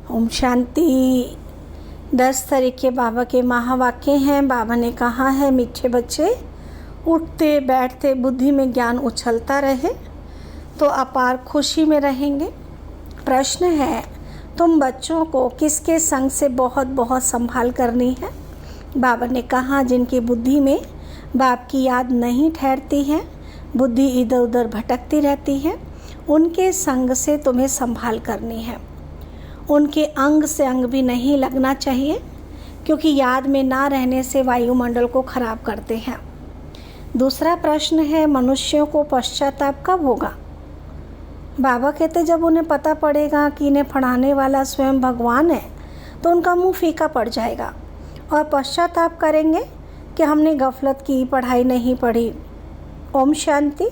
ओम शांति। 10 तारीख के बाबा के महावाक्य हैं। बाबा ने कहा है, मीठे बच्चे, उठते बैठते बुद्धि में ज्ञान उछलता रहे तो अपार खुशी में रहेंगे। प्रश्न है, तुम बच्चों को किसके संग से बहुत बहुत संभाल करनी है? बाबा ने कहा, जिनकी बुद्धि में बाप की याद नहीं ठहरती है, बुद्धि इधर उधर भटकती रहती है, उनके संग से तुम्हें संभाल करनी है। उनके अंग से अंग भी नहीं लगना चाहिए, क्योंकि याद में ना रहने से वायुमंडल को खराब करते हैं। दूसरा प्रश्न है, मनुष्यों को पश्चाताप कब होगा? बाबा कहते, जब उन्हें पता पड़ेगा कि इन्हें पढ़ाने वाला स्वयं भगवान है, तो उनका मुंह फीका पड़ जाएगा और पश्चाताप करेंगे कि हमने गफलत की, पढ़ाई नहीं पढ़ी। ओम शांति।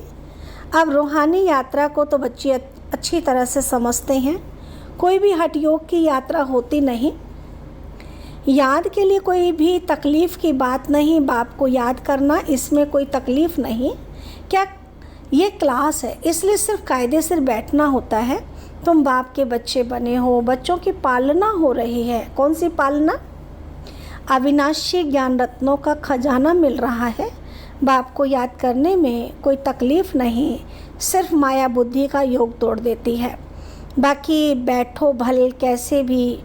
अब रूहानी यात्रा को तो बच्चे अच्छी तरह से समझते हैं। कोई भी हठ योग की यात्रा होती नहीं। याद के लिए कोई भी तकलीफ़ की बात नहीं। बाप को याद करना, इसमें कोई तकलीफ़ नहीं। क्या ये क्लास है, इसलिए सिर्फ कायदे से बैठना होता है। तुम बाप के बच्चे बने हो, बच्चों की पालना हो रही है। कौन सी पालना? अविनाशी ज्ञान रत्नों का खजाना मिल रहा है। बाप को याद करने में कोई तकलीफ़ नहीं, सिर्फ माया बुद्धि का योग तोड़ देती है। बाकी बैठो भल कैसे भी,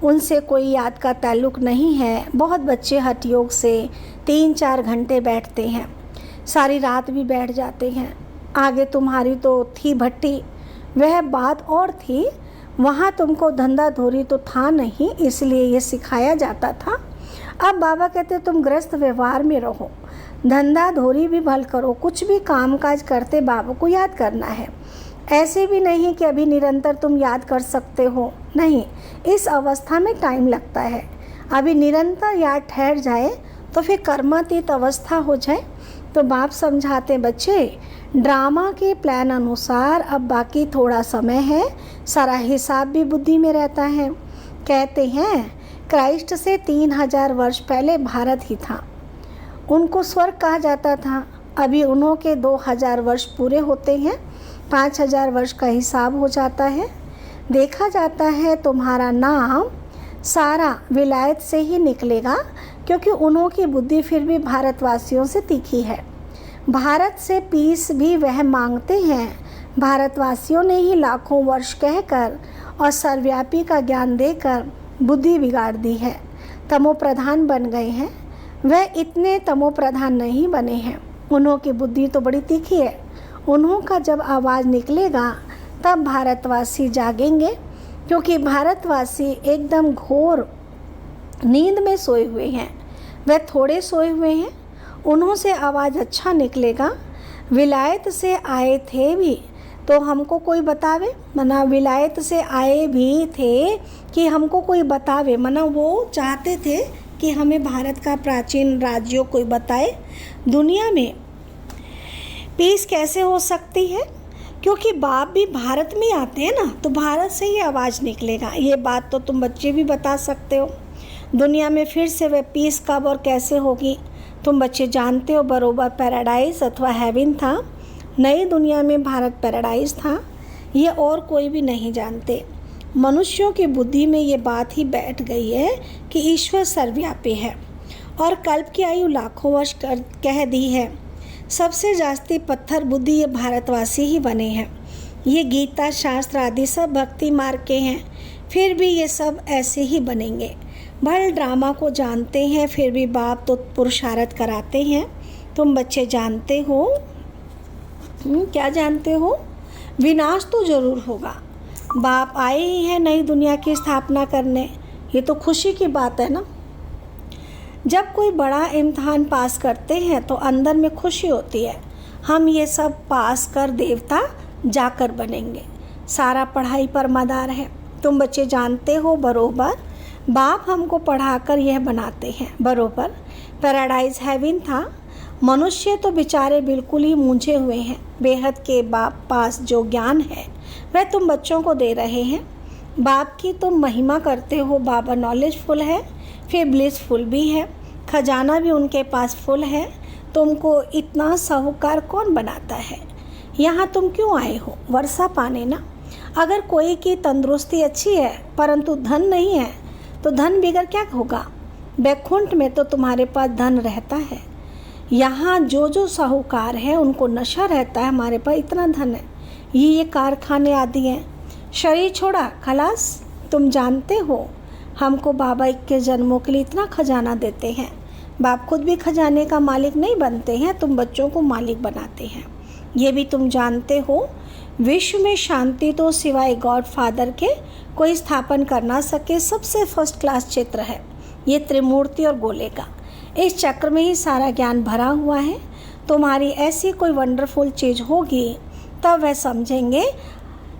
उनसे कोई याद का ताल्लुक़ नहीं है। बहुत बच्चे हठ योग से 3-4 घंटे बैठते हैं, सारी रात भी बैठ जाते हैं। आगे तुम्हारी तो थी भट्टी, वह बात और थी। वहाँ तुमको धंधा धोरी तो था नहीं, इसलिए ये सिखाया जाता था। अब बाबा कहते, तुम ग्रस्त व्यवहार में रहो, धंधा धोरी भी भल करो, कुछ भी काम काज करते बाबा को याद करना है। ऐसे भी नहीं कि अभी निरंतर तुम याद कर सकते हो, नहीं, इस अवस्था में टाइम लगता है। अभी निरंतर याद ठहर जाए तो फिर कर्मातीत अवस्था हो जाए। तो बाप समझाते, बच्चे ड्रामा के प्लान अनुसार अब बाकी थोड़ा समय है, सारा हिसाब भी बुद्धि में रहता है। कहते हैं, क्राइस्ट से 3000 वर्ष पहले भारत ही था, उनको स्वर्ग कहा जाता था। अभी उन्हों के 2000 वर्ष पूरे होते हैं, 5000 वर्ष का हिसाब हो जाता है। देखा जाता है तुम्हारा नाम सारा विलायत से ही निकलेगा, क्योंकि उन्हों की बुद्धि फिर भी भारतवासियों से तीखी है। भारत से पीस भी वह मांगते हैं। भारतवासियों ने ही लाखों वर्ष कहकर और सर्वव्यापी का ज्ञान देकर बुद्धि बिगाड़ दी है। तमो प्रधान बन गए हैं। वह इतने तमो प्रधान नहीं बने हैं। उन्हों की बुद्धि तो बड़ी तीखी है। उन्हों का जब आवाज़ निकलेगा तब भारतवासी जागेंगे, क्योंकि भारतवासी एकदम घोर नींद में सोए हुए हैं। वह थोड़े सोए हुए हैं। उन्हों से आवाज़ अच्छा निकलेगा। विलायत से आए थे भी तो हमको कोई बतावे, मना विलायत से आए भी थे कि हमको कोई बतावे, मना वो चाहते थे कि हमें भारत का प्राचीन राज्यों कोई बताए। दुनिया में पीस कैसे हो सकती है? क्योंकि बाप भी भारत में आते हैं ना, तो भारत से ही आवाज़ निकलेगा। ये बात तो तुम बच्चे भी बता सकते हो। दुनिया में फिर से वह पीस कब और कैसे होगी, तुम बच्चे जानते हो। बरोबर पैराडाइज अथवा हेवन था, नई दुनिया में भारत पैराडाइज था, ये और कोई भी नहीं जानते। मनुष्यों की बुद्धि में ये बात ही बैठ गई है कि ईश्वर सर्वव्यापी है और कल्प की आयु लाखों वर्ष कह दी है। सबसे जास्ती पत्थर बुद्धि ये भारतवासी ही बने हैं। ये गीता शास्त्र आदि सब भक्ति मार्ग के हैं, फिर भी ये सब ऐसे ही बनेंगे। भल ड्रामा को जानते हैं, फिर भी बाप तो पुरुषार्थ कराते हैं। तुम बच्चे जानते हो, क्या जानते हो? विनाश तो ज़रूर होगा। बाप आए ही हैं नई दुनिया की स्थापना करने, ये तो खुशी की बात है ना। जब कोई बड़ा इम्तहान पास करते हैं तो अंदर में खुशी होती है, हम ये सब पास कर देवता जाकर बनेंगे। सारा पढ़ाई पर मदार है। तुम बच्चे जानते हो, बरोबर बाप हमको पढ़ाकर यह बनाते हैं। बरोबर पैराडाइज हेवन था। मनुष्य तो बेचारे बिल्कुल ही मूंझे हुए हैं। बेहद के बाप पास जो ज्ञान है वह तुम बच्चों को दे रहे हैं। बाप की तुम महिमा करते हो। बाबा नॉलेजफुल है, फिर ब्लिसफुल भी है, खजाना भी उनके पास फुल है। तुमको इतना साहूकार कौन बनाता है? यहाँ तुम क्यों आए हो? वर्षा पाने ना। अगर कोई की तंदुरुस्ती अच्छी है परंतु धन नहीं है तो धन बिगड़ क्या होगा। बैकुंठ में तो तुम्हारे पास धन रहता है। यहाँ जो जो साहूकार है उनको नशा रहता है, हमारे पास इतना धन है। ये कारखाने आदि हैं। शरीर छोड़ा खलास। तुम जानते हो हमको बाबा 21 जन्मों के लिए इतना खजाना देते हैं। बाप खुद भी खजाने का मालिक नहीं बनते हैं, तुम बच्चों को मालिक बनाते हैं। ये भी तुम जानते हो विश्व में शांति तो सिवाय गॉड फादर के कोई स्थापन कर ना सके सबसे फर्स्ट क्लास चित्र है ये त्रिमूर्ति और गोले का। इस चक्र में ही सारा ज्ञान भरा हुआ है। तुम्हारी ऐसी कोई वंडरफुल चीज़ होगी तब वह समझेंगे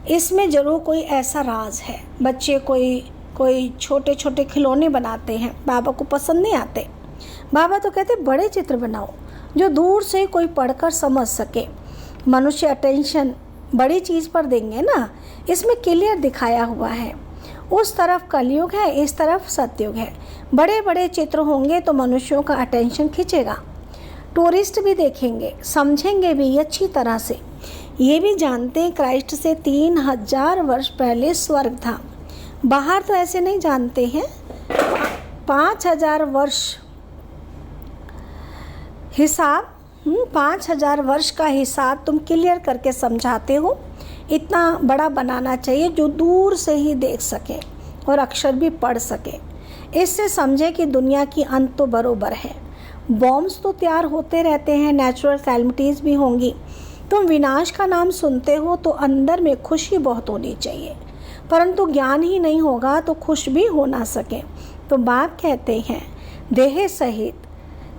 इसमें ज़रूर कोई ऐसा राज है। बच्चे कोई छोटे छोटे खिलौने बनाते हैं, बाबा को पसंद नहीं आते। बाबा तो कहते बड़े चित्र बनाओ जो दूर से कोई पढ़कर समझ सके। मनुष्य अटेंशन बड़ी चीज़ पर देंगे ना, इसमें क्लियर दिखाया हुआ है। उस तरफ कलयुग है, इस तरफ सतयुग है। बड़े बड़े चित्र होंगे तो मनुष्यों का अटेंशन खींचेगा। टूरिस्ट भी देखेंगे, समझेंगे भी अच्छी तरह से। ये भी जानते हैं क्राइस्ट से 3000 वर्ष पहले स्वर्ग था। बाहर तो ऐसे नहीं जानते हैं। 5000 वर्ष हिसाब 5000 वर्ष का हिसाब तुम क्लियर करके समझाते हो। इतना बड़ा बनाना चाहिए जो दूर से ही देख सके और अक्षर भी पढ़ सके। इससे समझे कि दुनिया की अंत तो बरोबर है। बॉम्ब्स तो तैयार होते रहते हैं, नेचुरल कैलमिटीज़ भी होंगी। तुम विनाश का नाम सुनते हो तो अंदर में खुशी बहुत होनी चाहिए, परंतु ज्ञान ही नहीं होगा तो खुश भी हो ना सके। तो बाप कहते हैं देह सहित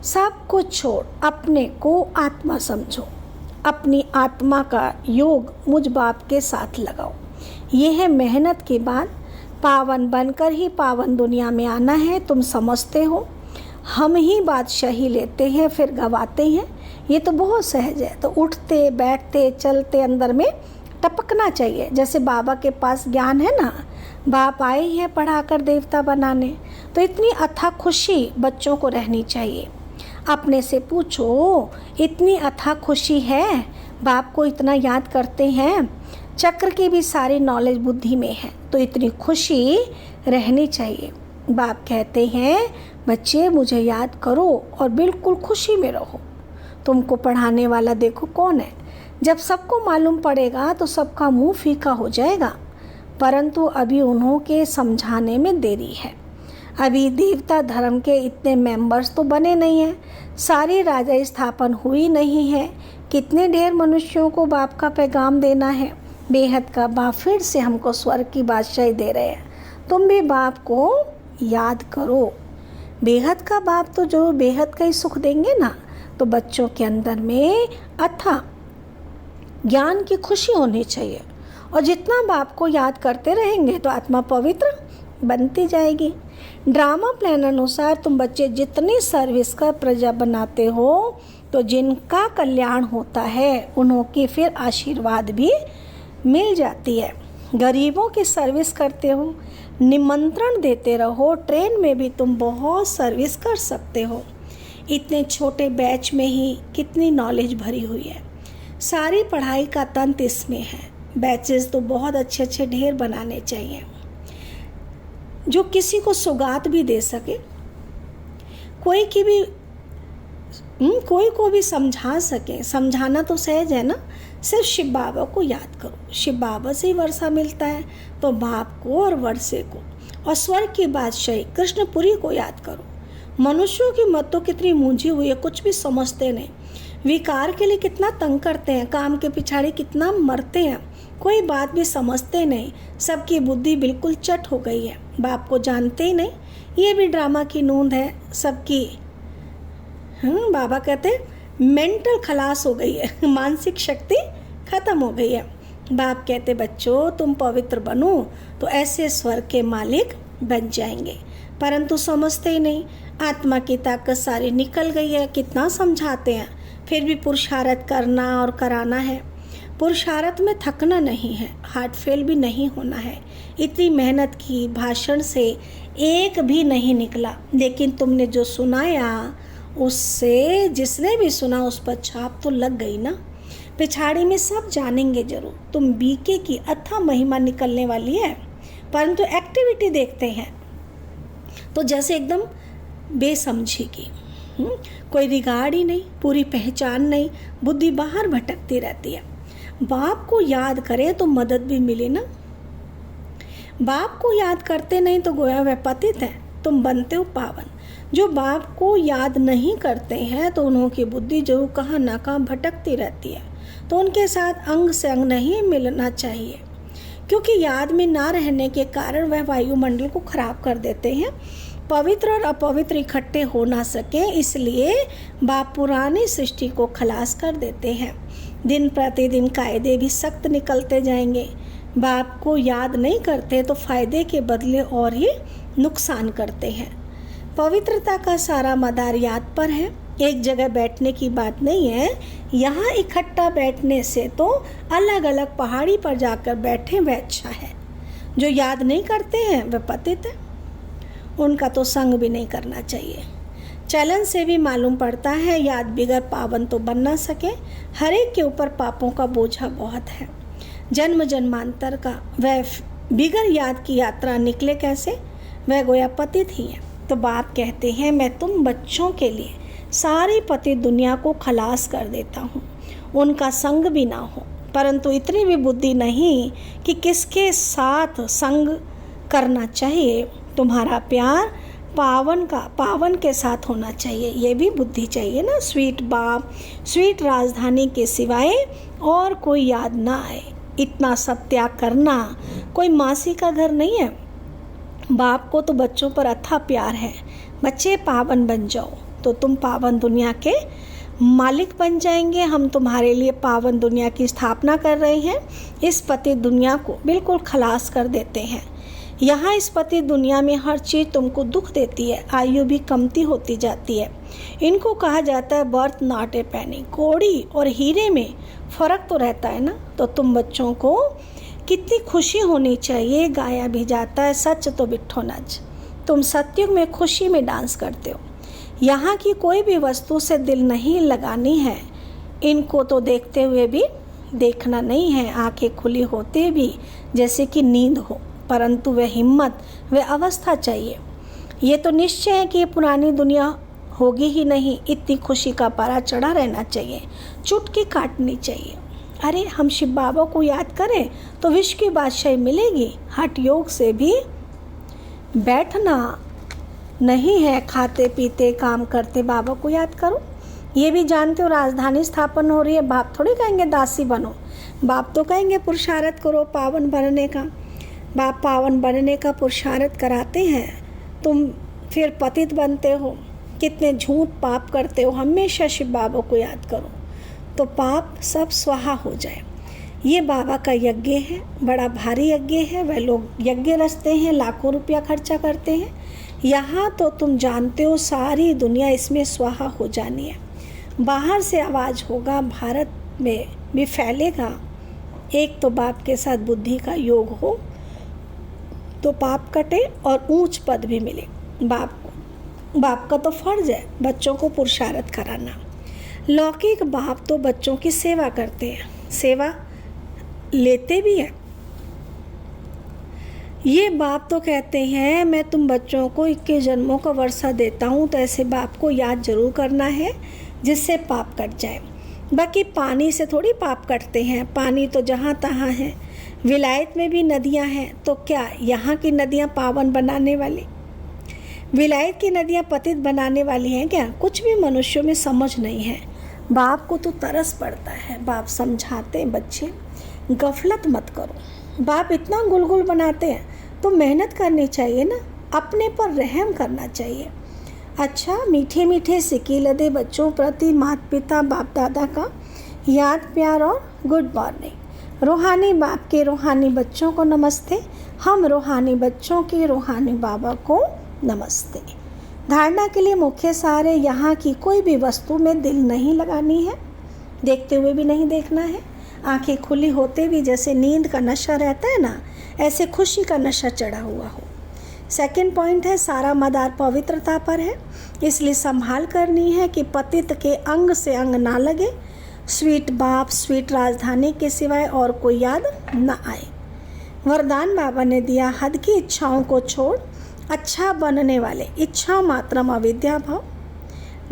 सब कुछ छोड़ अपने को आत्मा समझो। अपनी आत्मा का योग मुझ बाप के साथ लगाओ। यह है मेहनत के बाद पावन बनकर ही पावन दुनिया में आना है। तुम समझते हो हम ही बादशाही लेते हैं फिर गवाते हैं, ये तो बहुत सहज है। तो उठते बैठते चलते अंदर में टपकना चाहिए। जैसे बाबा के पास ज्ञान है ना, बाप आए हैं पढ़ाकर देवता बनाने, तो इतनी अथाह खुशी बच्चों को रहनी चाहिए। अपने से पूछो इतनी अथाह खुशी है, बाप को इतना याद करते हैं। चक्र की भी सारी नॉलेज बुद्धि में है, तो इतनी खुशी रहनी चाहिए। बाप कहते हैं बच्चे मुझे याद करो और बिल्कुल खुशी में रहो। तुमको पढ़ाने वाला देखो कौन है। जब सबको मालूम पड़ेगा तो सबका मुंह फीका हो जाएगा, परंतु अभी उन्हों के समझाने में देरी है। अभी देवता धर्म के इतने मेंबर्स तो बने नहीं हैं, सारी राजा स्थापन हुई नहीं है। कितने ढेर मनुष्यों को बाप का पैगाम देना है। बेहद का बाप फिर से हमको स्वर्ग की बादशाही दे रहे हैं। तुम भी बाप को याद करो। बेहद का बाप तो जो बेहद का ही सुख देंगे ना, तो बच्चों के अंदर में अथाह ज्ञान की खुशी होनी चाहिए। और जितना बाप को याद करते रहेंगे तो आत्मा पवित्र बनती जाएगी। ड्रामा प्लान अनुसार तुम बच्चे जितनी सर्विस का प्रजा बनाते हो तो जिनका कल्याण होता है उन्हों की फिर आशीर्वाद भी मिल जाती है। गरीबों की सर्विस करते हो, निमंत्रण देते रहो। ट्रेन में भी तुम बहुत सर्विस कर सकते हो। इतने छोटे बैच में ही कितनी नॉलेज भरी हुई है। सारी पढ़ाई का तंत्र इसमें है। बैचेस तो बहुत अच्छे अच्छे ढेर बनाने चाहिए जो किसी को सौगात भी दे सके, कोई को भी समझा सके। समझाना तो सहज है ना। सिर्फ शिव बाबा को याद करो। शिव बाबा से ही वर्षा मिलता है, तो बाप को और वर्षे को और स्वर्ग की बादशाही कृष्णपुरी को याद करो। मनुष्यों की मत तो कितनी मूंझी हुई है, कुछ भी समझते नहीं। विकार के लिए कितना तंग करते हैं, काम के पिछाड़ी कितना मरते हैं, कोई बात भी समझते नहीं। सबकी बुद्धि बिल्कुल चट हो गई है, बाप को जानते ही नहीं। ये भी ड्रामा की नूंद है सबकी। बाबा कहते मेंटल खलास हो गई है, मानसिक शक्ति खत्म हो गई है। बाप कहते बच्चों तुम पवित्र बनो तो ऐसे स्वर्ग के मालिक बन जाएंगे, परंतु समझते ही नहीं। आत्मा की ताकत सारी निकल गई है। कितना समझाते हैं, फिर भी पुरुषार्थ करना और कराना है। पुरुषार्थ में थकना नहीं है, हार्ट फेल भी नहीं होना है। इतनी मेहनत की, भाषण से एक भी नहीं निकला, लेकिन तुमने जो सुनाया उससे जिसने भी सुना उस पर छाप तो लग गई ना। पिछाड़ी में सब जानेंगे जरूर, तुम बीके की अथाह महिमा निकलने वाली है। परंतु एक्टिविटी देखते हैं तो जैसे एकदम बेसमझी की, कोई रिगार्ड ही नहीं, पूरी पहचान नहीं, बुद्धि बाहर भटकती रहती है। बाप को याद करें तो मदद भी मिले ना। बाप को याद करते नहीं तो गोया वह पतित है, तुम बनते हो पावन। जो बाप को याद नहीं करते हैं तो उन्होंने बुद्धि जरूर कहाँ ना कहाँ भटकती रहती है। तो उनके साथ अंग से अंग नहीं मिलना चाहिए, क्योंकि याद में ना रहने के कारण वह वायुमंडल को खराब कर देते हैं। पवित्र और अपवित्र इकट्ठे हो ना सके, इसलिए बाप पुरानी सृष्टि को खलास कर देते हैं। दिन प्रतिदिन कायदे भी सख्त निकलते जाएंगे। बाप को याद नहीं करते तो फायदे के बदले और ही नुकसान करते हैं। पवित्रता का सारा मदार याद पर है, एक जगह बैठने की बात नहीं है। यहाँ इकट्ठा बैठने से तो अलग अलग पहाड़ी पर जाकर बैठे वह अच्छा है। जो याद नहीं करते हैं वह पतित है, उनका तो संग भी नहीं करना चाहिए। चलन से भी मालूम पड़ता है याद बिगर पावन तो बन ना सके। हर एक के ऊपर पापों का बोझा बहुत है, जन्म जन्मांतर का। वह बिगर याद की यात्रा निकले कैसे, वह गोया पतित ही है। तो बाप कहते हैं मैं तुम बच्चों के लिए सारी पतित दुनिया को खलास कर देता हूँ, उनका संग भी ना हो। परंतु इतनी भी बुद्धि नहीं कि किसके साथ संग करना चाहिए। तुम्हारा प्यार पावन के साथ होना चाहिए, ये भी बुद्धि चाहिए ना। स्वीट बाप, स्वीट राजधानी के सिवाय और कोई याद ना आए। इतना सब त्याग करना कोई मासी का घर नहीं है। बाप को तो बच्चों पर अथाह प्यार है। बच्चे पावन बन जाओ तो तुम पावन दुनिया के मालिक बन जाएंगे। हम तुम्हारे लिए पावन दुनिया की स्थापना कर रहे हैं। इस पतित दुनिया को बिल्कुल खलास कर देते हैं। यहाँ इस पतित दुनिया में हर चीज़ तुमको दुख देती है, आयु भी कमती होती जाती है। इनको कहा जाता है बर्थ नॉट ए पेनी। कौड़ी और हीरे में फ़र्क तो रहता है ना। तो तुम बच्चों को कितनी खुशी होनी चाहिए। गाया भी जाता है सच तो बिट्ठो नच। तुम सत्युग में खुशी में डांस करते हो। यहाँ की कोई भी वस्तु से दिल नहीं लगानी है। इनको तो देखते हुए भी देखना नहीं है, आंखें खुली होते भी जैसे कि नींद हो। परंतु वह हिम्मत, वह अवस्था चाहिए। ये तो निश्चय है कि ये पुरानी दुनिया होगी ही नहीं। इतनी खुशी का पारा चढ़ा रहना चाहिए, चुटकी काटनी चाहिए। अरे हम शिव बाबा को याद करें तो विश्व की बादशाही मिलेगी। हठ योग से भी बैठना नहीं है, खाते पीते काम करते बाबा को याद करो। ये भी जानते हो राजधानी स्थापन हो रही है। बाप थोड़ी कहेंगे दासी बनो, बाप तो कहेंगे पुरुषार्थ करो पावन बनने का। बाप पावन बनने का पुरुषार्थ कराते हैं, तुम फिर पतित बनते हो। कितने झूठ पाप करते हो। हमेशा शिव बाबा को याद करो तो पाप सब स्वाहा हो जाए। ये बाबा का यज्ञ है, बड़ा भारी यज्ञ है। वह लोग यज्ञ रचते हैं, लाखों रुपया खर्चा करते हैं। यहाँ तो तुम जानते हो सारी दुनिया इसमें स्वाहा हो जानी है। बाहर से आवाज़ होगा, भारत में भी फैलेगा। एक तो बाप के साथ बुद्धि का योग हो तो पाप कटे और ऊंच पद भी मिले। बाप का तो फर्ज है बच्चों को पुरुषार्थ कराना। लौकिक बाप तो बच्चों की सेवा करते हैं, सेवा लेते भी हैं। ये बाप तो कहते हैं मैं तुम बच्चों को 21 जन्मों का वर्षा देता हूँ। तो ऐसे बाप को याद जरूर करना है जिससे पाप कट जाए। बाकी पानी से थोड़ी पाप कटते हैं, पानी तो जहाँ तहाँ है। विलायत में भी नदियाँ हैं, तो क्या यहाँ की नदियाँ पावन बनाने वाली, विलायत की नदियाँ पतित बनाने वाली हैं क्या? कुछ भी मनुष्यों में समझ नहीं है। बाप को तो तरस पड़ता है। बाप समझाते हैं बच्चे गफलत मत करो। बाप इतना गुलगुल बनाते हैं तो मेहनत करनी चाहिए ना, अपने पर रहम करना चाहिए। अच्छा, मीठे मीठे सिक्के लदे बच्चों प्रति माता पिता बाप दादा का याद प्यार और गुड मॉर्निंग। रूहानी बाप के रूहानी बच्चों को नमस्ते। हम रूहानी बच्चों के रूहानी बाबा को नमस्ते। धारणा के लिए मुख्य सार है यहाँ की कोई भी वस्तु में दिल नहीं लगानी है, देखते हुए भी नहीं देखना है। आंखें खुली होते भी जैसे नींद का नशा रहता है ना, ऐसे खुशी का नशा चढ़ा हुआ हो। सेकंड पॉइंट है सारा मदार पवित्रता पर है, इसलिए संभाल करनी है कि पतित के अंग से अंग ना लगे। स्वीट बाप, स्वीट राजधानी के सिवाय और कोई याद न आए। वरदान बाबा ने दिया, हद की इच्छाओं को छोड़, अच्छा बनने वाले, इच्छा मात्रम अविद्या भाव।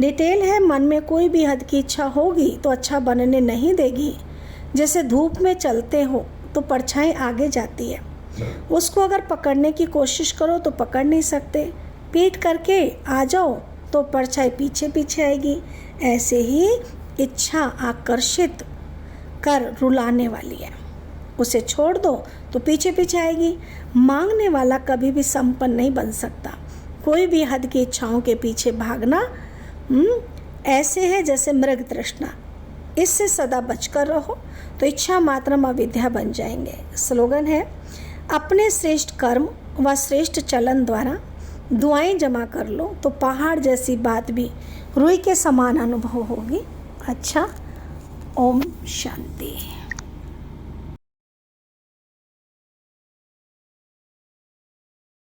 डिटेल है, मन में कोई भी हद की इच्छा होगी तो अच्छा बनने नहीं देगी। जैसे धूप में चलते हो तो परछाई आगे जाती है, उसको अगर पकड़ने की कोशिश करो तो पकड़ नहीं सकते, पीट करके आ जाओ तो परछाई पीछे पीछे आएगी। ऐसे ही इच्छा आकर्षित कर रुलाने वाली है, उसे छोड़ दो तो पीछे पीछे आएगी। मांगने वाला कभी भी संपन्न नहीं बन सकता। कोई भी हद की इच्छाओं के पीछे भागना ऐसे है जैसे मृग तृष्णा, इससे सदा बचकर रहो तो इच्छा मात्रम अविद्या बन जाएंगे। स्लोगन है, अपने श्रेष्ठ कर्म व श्रेष्ठ चलन द्वारा दुआएं जमा कर लो तो पहाड़ जैसी बात भी रुई के समान अनुभव होगी। अच्छा, ओम शांति।